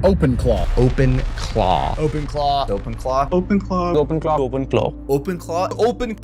OpenClaw. OpenClaw. OpenClaw. OpenClaw. OpenClaw. OpenClaw. OpenClaw. Open.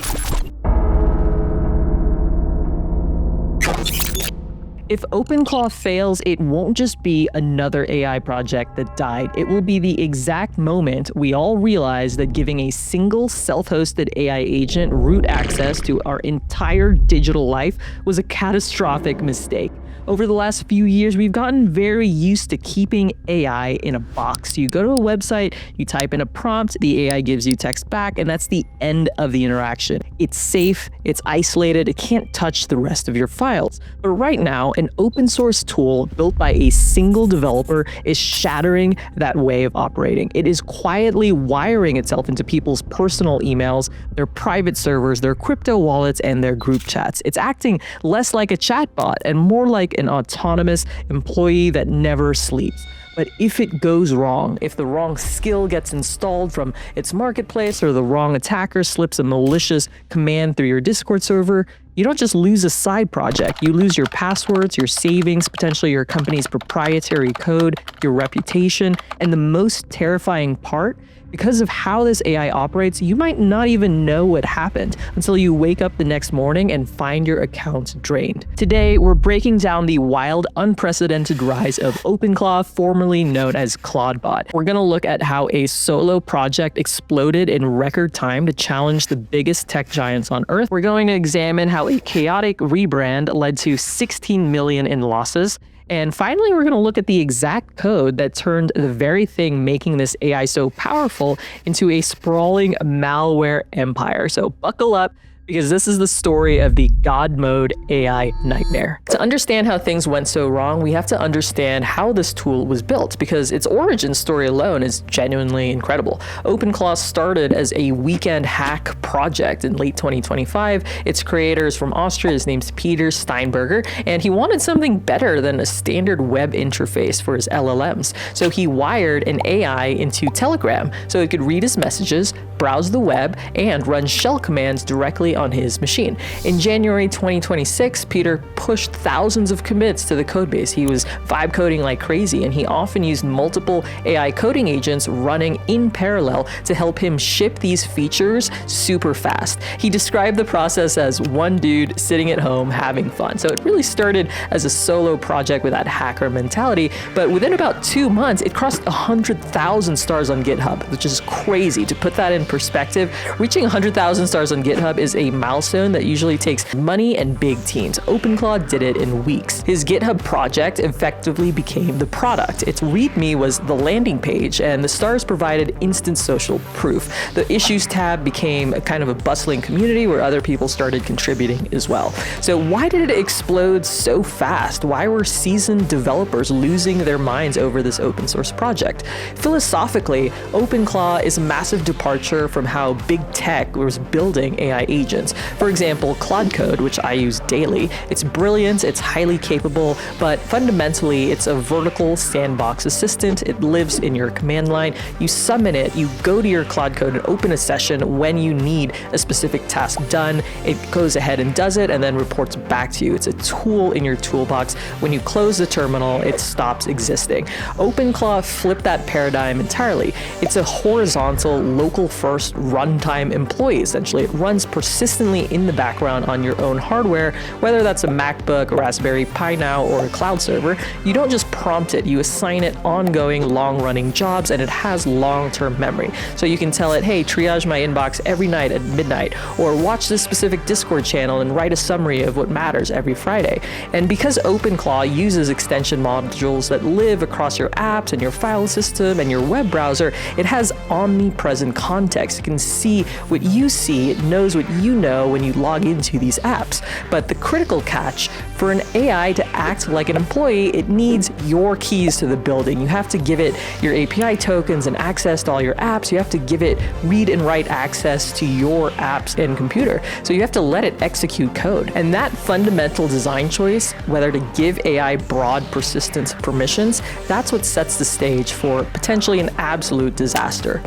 If OpenClaw fails, it won't just be another AI project that died. It will be the exact moment we all realize that giving a single self-hosted AI agent root access to our entire digital life was a catastrophic mistake. Over the last few years, we've gotten very used to keeping AI in a box. You go to a website, you type in a prompt, the AI gives you text back, and that's the end of the interaction. It's safe, it's isolated, it can't touch the rest of your files. But right now, an open source tool built by a single developer is shattering that way of operating. It is quietly wiring itself into people's personal emails, their private servers, their crypto wallets, and their group chats. It's acting less like a chatbot and more like an autonomous employee that never sleeps. But if it goes wrong, if the wrong skill gets installed from its marketplace or the wrong attacker slips a malicious command through your Discord server, you don't just lose a side project, you lose your passwords, your savings, potentially your company's proprietary code, your reputation, and the most terrifying part, because of how this AI operates, you might not even know what happened until you wake up the next morning and find your account drained. Today, we're breaking down the wild, unprecedented rise of OpenClaw, formerly known as Claudebot. We're gonna look at how a solo project exploded in record time to challenge the biggest tech giants on Earth. We're going to examine how a chaotic rebrand led to 16 million in losses. And finally, we're going to look at the exact code that turned the very thing making this AI so powerful into a sprawling malware empire. So buckle up, because this is the story of the God mode AI nightmare. To understand how things went so wrong, we have to understand how this tool was built, because its origin story alone is genuinely incredible. OpenClaw started as a weekend hack project in late 2025. Its creator is from Austria. His name's Peter Steinberger, and he wanted something better than a standard web interface for his LLMs. So he wired an AI into Telegram so it could read his messages, browse the web, and run shell commands directly on his machine. In January 2026, Peter pushed thousands of commits to the codebase. He was vibe coding like crazy, and he often used multiple AI coding agents running in parallel to help him ship these features super fast. He described the process as one dude sitting at home having fun. So it really started as a solo project with that hacker mentality, but within about 2 months, it crossed 100,000 stars on GitHub, which is crazy. To put that in perspective, reaching 100,000 stars on GitHub is a milestone that usually takes money and big teams. OpenClaw did it in weeks. His GitHub project effectively became the product. Its README was the landing page, and the stars provided instant social proof. The issues tab became a kind of a bustling community where other people started contributing as well. So why did it explode so fast? Why were seasoned developers losing their minds over this open source project? Philosophically, OpenClaw is a massive departure from how big tech was building AI agents. For example, Claude Code, which I use daily, it's brilliant, it's highly capable, but fundamentally it's a vertical sandbox assistant. It lives in your command line. You summon it, you go to your Claude Code and open a session when you need a specific task done. It goes ahead and does it and then reports back to you. It's a tool in your toolbox. When you close the terminal, it stops existing. OpenClaw flipped that paradigm entirely. It's a horizontal, local first runtime employee, essentially. It runs persistently in the background on your own hardware, whether that's a MacBook, a Raspberry Pi now, or a cloud server. You don't just prompt it, you assign it ongoing, long-running jobs, and it has long-term memory. So you can tell it, hey, triage my inbox every night at midnight, or watch this specific Discord channel and write a summary of what matters every Friday. And because OpenClaw uses extension modules that live across your apps and your file system and your web browser, it has omnipresent context. It can see what you see, it knows what you know when you log into these apps. But the critical catch, for an AI to act like an employee, it needs your keys to the building. You have to give it your API tokens and access to all your apps. You have to give it read and write access to your apps and computer. So you have to let it execute code. And that fundamental design choice, whether to give AI broad persistence permissions, that's what sets the stage for potentially an absolute disaster.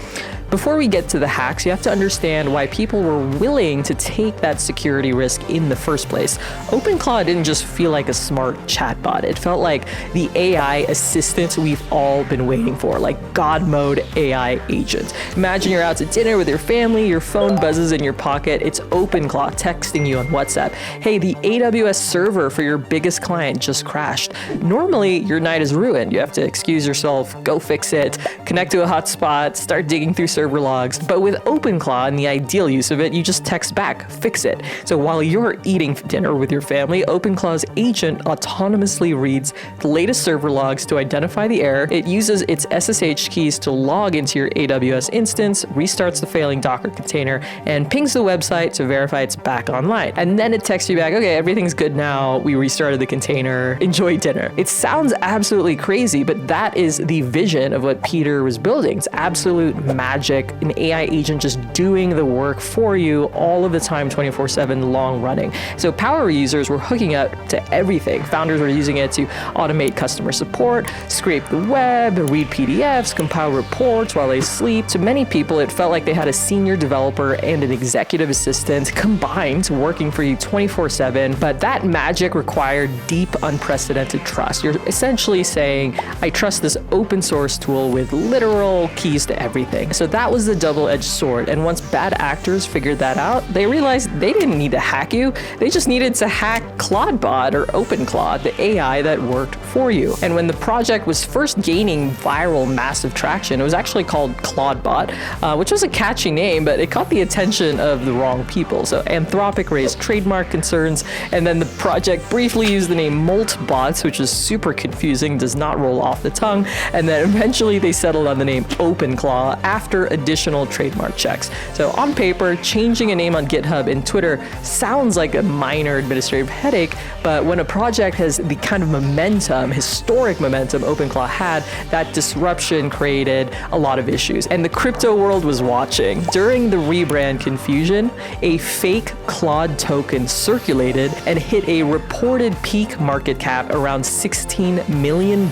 Before we get to the hacks, you have to understand why people were willing to take that security risk in the first place. OpenClaw didn't just just feel like a smart chatbot. It felt like the AI assistant we've all been waiting for, like God mode AI agent. Imagine you're out to dinner with your family, your phone buzzes in your pocket, it's OpenClaw texting you on WhatsApp. Hey, the AWS server for your biggest client just crashed. Normally, your night is ruined. You have to excuse yourself, go fix it, connect to a hotspot, start digging through server logs. But with OpenClaw and the ideal use of it, you just text back, fix it. So while you're eating dinner with your family, OpenClaw's agent autonomously reads the latest server logs to identify the error. It uses its SSH keys to log into your AWS instance, restarts the failing Docker container, and pings the website to verify it's back online. And then it texts you back, okay, everything's good now. We restarted the container. Enjoy dinner. It sounds absolutely crazy, but that is the vision of what Peter was building. It's absolute magic, an AI agent just doing the work for you all of the time, 24/7, long running. So power users were hooking up to everything. Founders were using it to automate customer support, scrape the web, read PDFs, compile reports while they sleep. To many people, it felt like they had a senior developer and an executive assistant combined working for you 24/7. But that magic required deep, unprecedented trust. You're essentially saying, I trust this open source tool with literal keys to everything. So that was the double-edged sword. And once bad actors figured that out, they realized they didn't need to hack you. They just needed to hack Claudebot or OpenClaw, the AI that worked for you. And when the project was first gaining viral, massive traction, it was actually called Claudebot, which was a catchy name, but it caught the attention of the wrong people. So Anthropic raised trademark concerns, and then the project briefly used the name Moltbots, which is super confusing, does not roll off the tongue, and then eventually they settled on the name OpenClaw after additional trademark checks. So on paper, changing a name on GitHub and Twitter sounds like a minor administrative headache, but when a project has the kind of momentum, historic momentum OpenClaw had, that disruption created a lot of issues. And the crypto world was watching. During the rebrand confusion, a fake Claude token circulated and hit a reported peak market cap around $16 million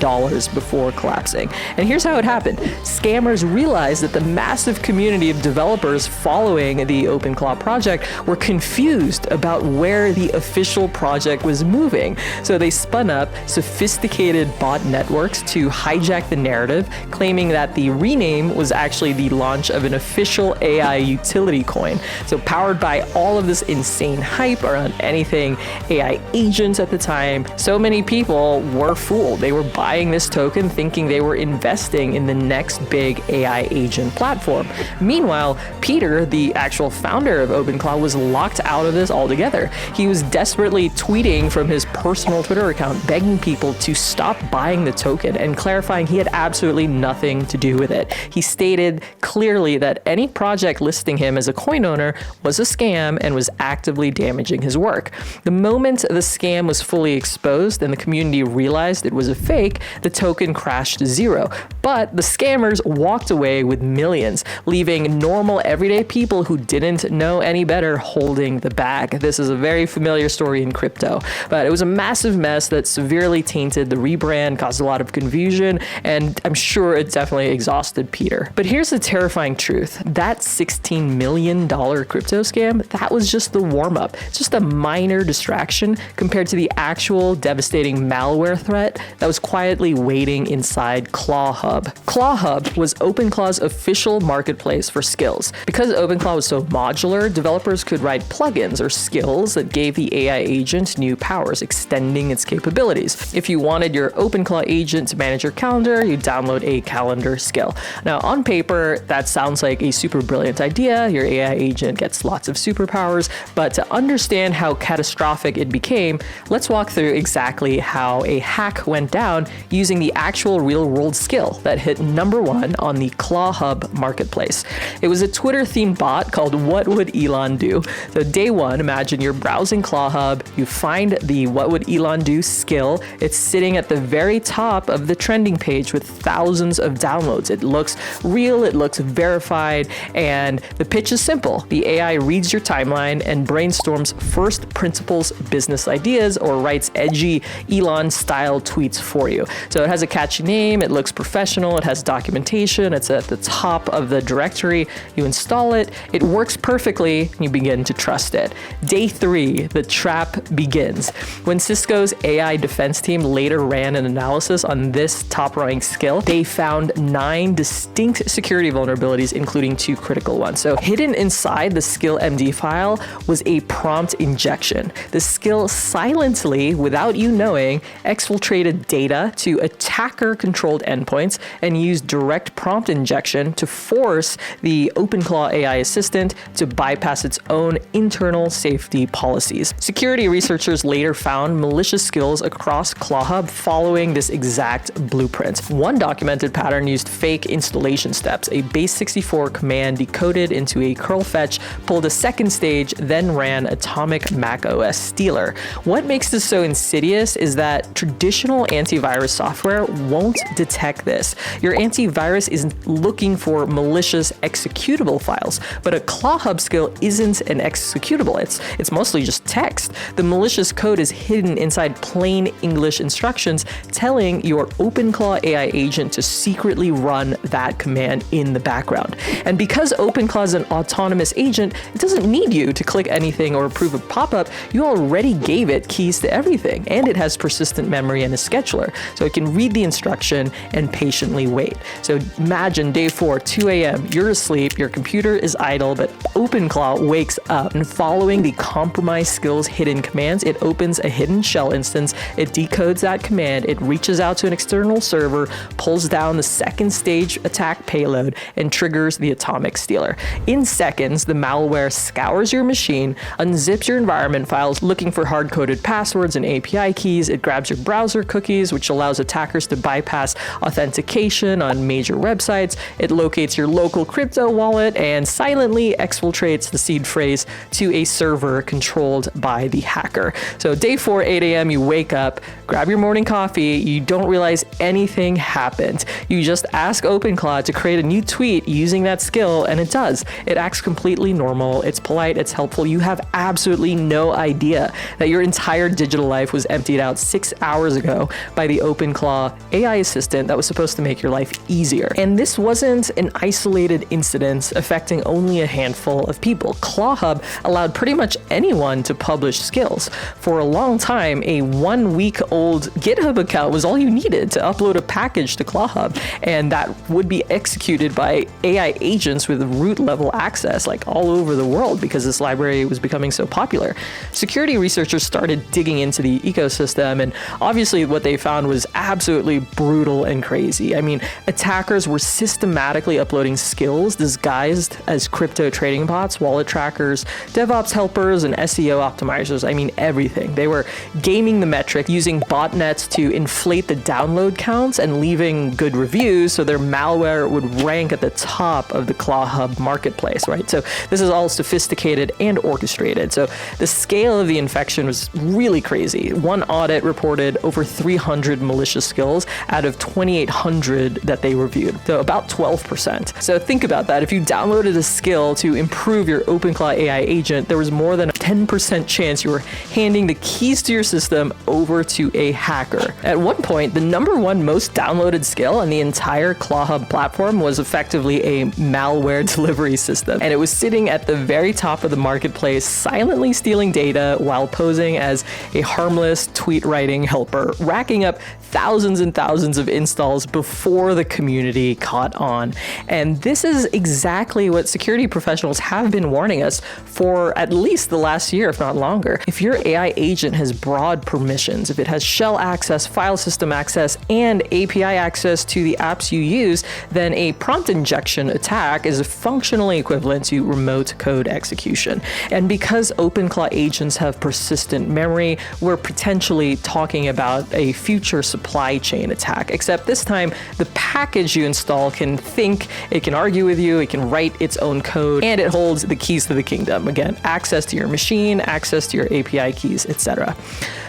before collapsing. And here's how it happened. Scammers realized that the massive community of developers following the OpenClaw project were confused about where the official project was moving. So they spun up sophisticated bot networks to hijack the narrative, claiming that the rename was actually the launch of an official AI utility coin. So powered by all of this insane hype around anything AI agents at the time, so many people were fooled. They were buying this token thinking they were investing in the next big AI agent platform. Meanwhile, Peter, the actual founder of OpenClaw, was locked out of this altogether. He was desperately tweeting from his personal Twitter account, begging people to stop buying the token and clarifying he had absolutely nothing to do with it. He stated clearly that any project listing him as a coin owner was a scam and was actively damaging his work. The moment the scam was fully exposed and the community realized it was a fake, the token crashed to zero. But the scammers walked away with millions, leaving normal everyday people who didn't know any better holding the bag. This is a very familiar story in crypto, but it was a massive mess that severely tainted the rebrand, caused a lot of confusion, and I'm sure it definitely exhausted Peter. But here's the terrifying truth. That $16 million crypto scam, that was just the warm-up. It's just a minor distraction compared to the actual devastating malware threat that was quietly waiting inside ClawHub. ClawHub was OpenClaw's official marketplace for skills. Because OpenClaw was so modular, developers could write plugins or skills that gave the AI agent new powers, extending its capabilities. If you wanted your OpenClaw agent to manage your calendar, you download a calendar skill. Now, on paper, that sounds like a super brilliant idea. Your AI agent gets lots of superpowers, but to understand how catastrophic it became, let's walk through exactly how a hack went down using the actual real-world skill that hit #1 on the ClawHub marketplace. It was a Twitter-themed bot called What Would Elon Do? So day one, imagine you're browsing ClawHub, you find the What Would Elon Do skill. It's sitting at the very top of the trending page with thousands of downloads. It looks real, it looks verified, and the pitch is simple. The AI reads your timeline and brainstorms first principles business ideas or writes edgy Elon-style tweets for you. So it has a catchy name, it looks professional, professional, it has documentation, it's at the top of the directory. You install it, it works perfectly, and you begin to trust it. Day 3, the trap begins. When Cisco's AI defense team later ran an analysis on this top-ranking skill, they found 9 distinct security vulnerabilities, including 2 critical ones. So hidden inside the skill MD file was a prompt injection. The skill silently, without you knowing, exfiltrated data to attacker-controlled endpoints and used direct prompt injection to force the OpenClaw AI assistant to bypass its own internal safety policies. Security researchers later found malicious skills across ClawHub following this exact blueprint. One documented pattern used fake installation steps. A base64 command decoded into a curl fetch, pulled a second stage, then ran atomic macOS stealer. What makes this so insidious is that traditional antivirus software won't detect this. Your antivirus is looking for malicious executable files, but a ClawHub skill isn't an executable. It's mostly just text. The malicious code is hidden inside plain English instructions telling your OpenClaw AI agent to secretly run that command in the background. And because OpenClaw is an autonomous agent, it doesn't need you to click anything or approve a pop-up. You already gave it keys to everything, and it has persistent memory and a scheduler, so it can read the instruction and patiently wait. So imagine day 4, 2 a.m., you're asleep, your computer is idle, but OpenClaw wakes up, and following the compromised skills hidden commands, it opens a hidden shell instance, it decodes that command, it reaches out to an external server, pulls down the second stage attack payload, and triggers the atomic stealer. In seconds, the malware scours your machine, unzips your environment files looking for hard-coded passwords and API keys, it grabs your browser cookies, which allows attackers to bypass authentication on major websites, it locates your local crypto wallet, and silently exfiltrates the seed phrase to a server controlled by the hacker. So day 4, 8 a.m., you wake up, grab your morning coffee, you don't realize anything happened. You just ask OpenClaw to create a new tweet using that skill, and it does. It acts completely normal, it's polite, it's helpful. You have absolutely no idea that your entire digital life was emptied out 6 hours ago by the OpenClaw AI assistant that was supposed to make your life easier. And this wasn't an isolated incident affecting only a handful of people. ClawHub allowed pretty much anyone to publish skills. For a long time, a 1-week-old GitHub account was all you needed to upload a package to ClawHub, and that would be executed by AI agents with root-level access like all over the world because this library was becoming so popular. Security researchers started digging into the ecosystem, and obviously what they found was absolutely brutal and crazy. I mean, attackers were systematically uploading skills disguised as crypto trading bots, wallet trackers, DevOps helpers, and SEO optimizers. I mean, everything. They were gaming the metric, using botnets to inflate the download counts and leaving good reviews so their malware would rank at the top of the ClawHub marketplace, right? So this is all sophisticated and orchestrated. So the scale of the infection was really crazy. One audit reported over 300 malicious skills out of 2,800 that they reviewed, so about 12%. So think about that. If you downloaded a skill to improve your OpenClaw AI agent, there was more than a 10% chance you were handing the keys to your system over to a hacker. At one point, the #1 most downloaded skill on the entire ClawHub platform was effectively a malware delivery system, and it was sitting at the very top of the marketplace, silently stealing data while posing as a harmless tweet writing helper, racking up thousands and thousands of installs before the community caught on. And this is exactly what security professionals have been warning us for at least the last year, if not longer. If your AI agent has broad permissions, if it has shell access, file system access, and API access to the apps you use, then a prompt injection attack is functionally equivalent to remote code execution. And because OpenClaw agents have persistent memory, we're potentially talking about a future supply chain attack, except this time the package you install can think, it can argue with you, it can write its own code, and it holds the keys to the kingdom. Again, access to your machine, access to your API keys, etc.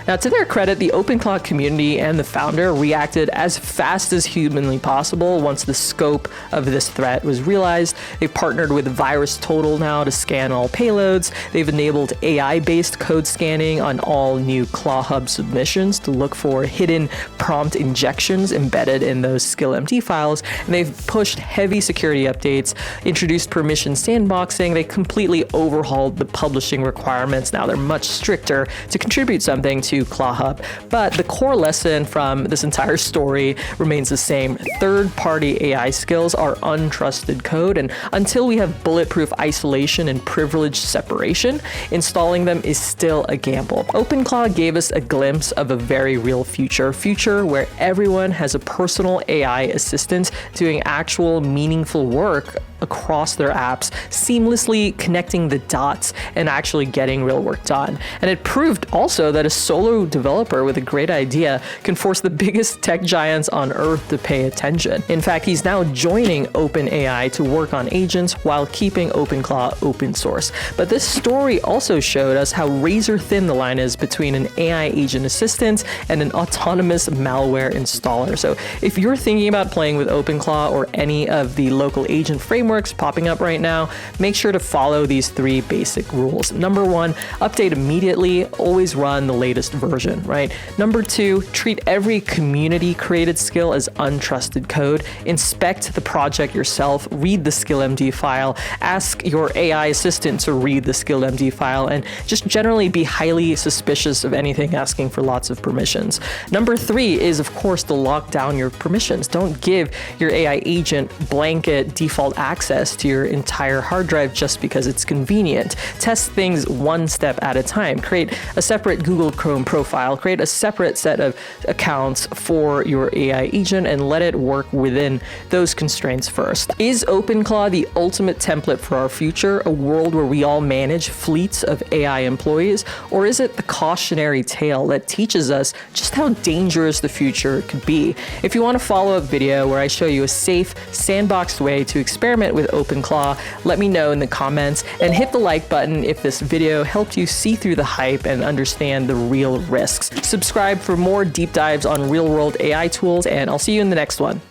Now, to their credit, the OpenClaw community and the founder reacted as fast as humanly possible once the scope of this threat was realized. They've partnered with VirusTotal now to scan all payloads. They've enabled AI-based code scanning on all new ClawHub submissions to look for hidden prompt injections embedded in those SkillMD files. And they've pushed heavy security updates, introduced permission sandboxing. They completely overhauled the publishing requirements. Now they're much stricter to contribute something to ClawHub. But the core lesson from this entire story remains the same. Third-party AI skills are untrusted code, and until we have bulletproof isolation and privilege separation, installing them is still a gamble. OpenClaw gave us a glimpse of a very real future where everyone has a personal AI assistant doing actual meaningful work across their apps, seamlessly connecting the dots and actually getting real work done. And it proved also that a solo developer with a great idea can force the biggest tech giants on earth to pay attention. In fact, he's now joining OpenAI to work on agents while keeping OpenClaw open source. But this story also showed us how razor thin the line is between an AI agent assistant and an autonomous malware installer. So if you're thinking about playing with OpenClaw or any of the local agent frameworks popping up right now, make sure to follow these 3 basic rules. Number 1, update immediately, always run the latest version, right? Number 2, treat every community created skill as untrusted code. Inspect the project yourself, read the SkillMD file, ask your AI assistant to read the SkillMD file, and just generally be highly suspicious of anything asking for lots of permissions. Number 3 is, of course, to lock down your permissions. Don't give your AI agent blanket default access to your entire hard drive just because it's convenient. Test things one step at a time. Create a separate Google Chrome profile, create a separate set of accounts for your AI agent, and let it work within those constraints first. Is OpenClaw the ultimate template for our future, a world where we all manage fleets of AI employees? Or is it the cautionary tale that teaches us just how dangerous the future could be? If you want a follow-up video where I show you a safe, sandboxed way to experiment with OpenClaw, let me know in the comments, and hit the like button if this video helped you see through the hype and understand the real risks. Subscribe for more deep dives on real-world AI tools, and I'll see you in the next one.